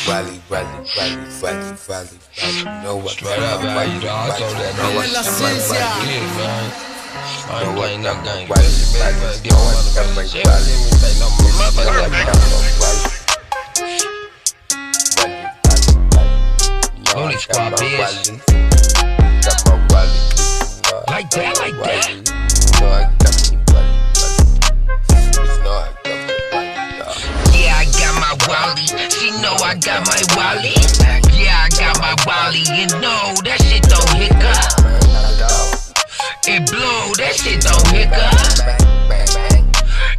Wally. Know what? Straight up, man. You know, I told that man. La ciencia. Man. I ain't playing no game. Get on motherfucking shit. Holy squad, bitch. Like that. Yeah, I got my Wally. She know I got my Wally. Yeah, I got my Wally. And no, that shit don't hiccup. It blow, that shit don't hiccup.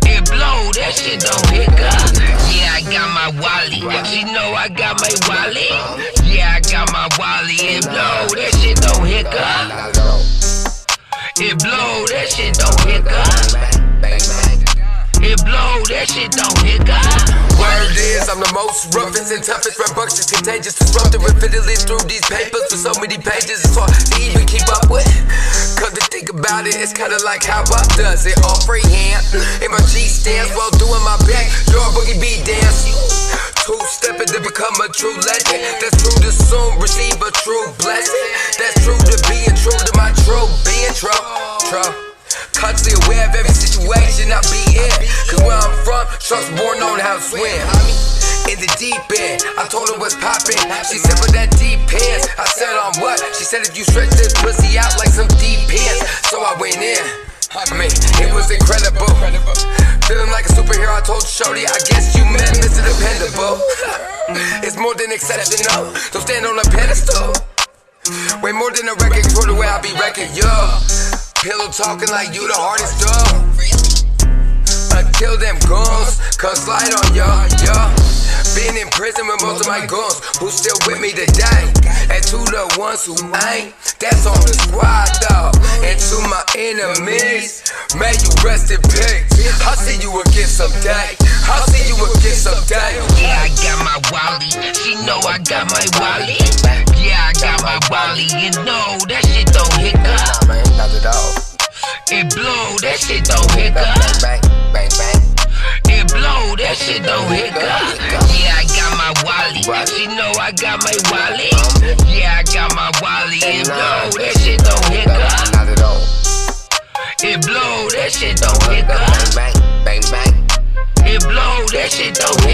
It blow, that shit don't hiccup. Yeah, I got my Wally. She know I got my Wally. Yeah, I got my Wally. It blow, that shit don't hiccup. It blow, that shit don't hiccup. It blow, that shit don't hiccup. Word is, I'm the most roughest and toughest, rambunctious, contagious, disruptive, and fiddling through these papers for so many pages. It's hard to even keep up with. Come to think about it, it's kinda like how I does it. All freehand, in my G stance while doing my back, your boogie beat dance. Two-stepping to become a true legend. That's true to soon receive a true blessing. That's true to being true to my true being true. Constantly aware of every situation I be in. Cause where I'm from, sharks born on how to swim. In the deep end, I told her what's poppin'. She said, but that depends. I said, on what? She said, if you stretch this pussy out like some deep pants. So I went in. I mean, it was incredible. Feeling like a superhero, I told Shorty, I guess you meant Mr. Dependable. It's more than exceptional. Don't stand on a pedestal. Way more than a record for the way I be wrecking, yo. Pillow talking like you the hardest dog. Until them guns come slide on y'all, yeah. Been in prison with most of my guns, who still with me today. And to the ones who ain't, that's on the squad, dog. And to my enemies, may you rest in peace. I'll see you again someday. I'll see you again someday. Yeah, I got my Wally. She know I got my Wally. Yeah, I got my Wally. And no, that shit don't hiccup. It blow, that shit don't hiccup. It blow, that shit don't hiccup. Yeah, I got my Wally. She know I got my Wally. Yeah, I got my Wally. It blow, that shit don't hiccup. It blow, that shit don't hiccup. It blow, that shit don't hiccup.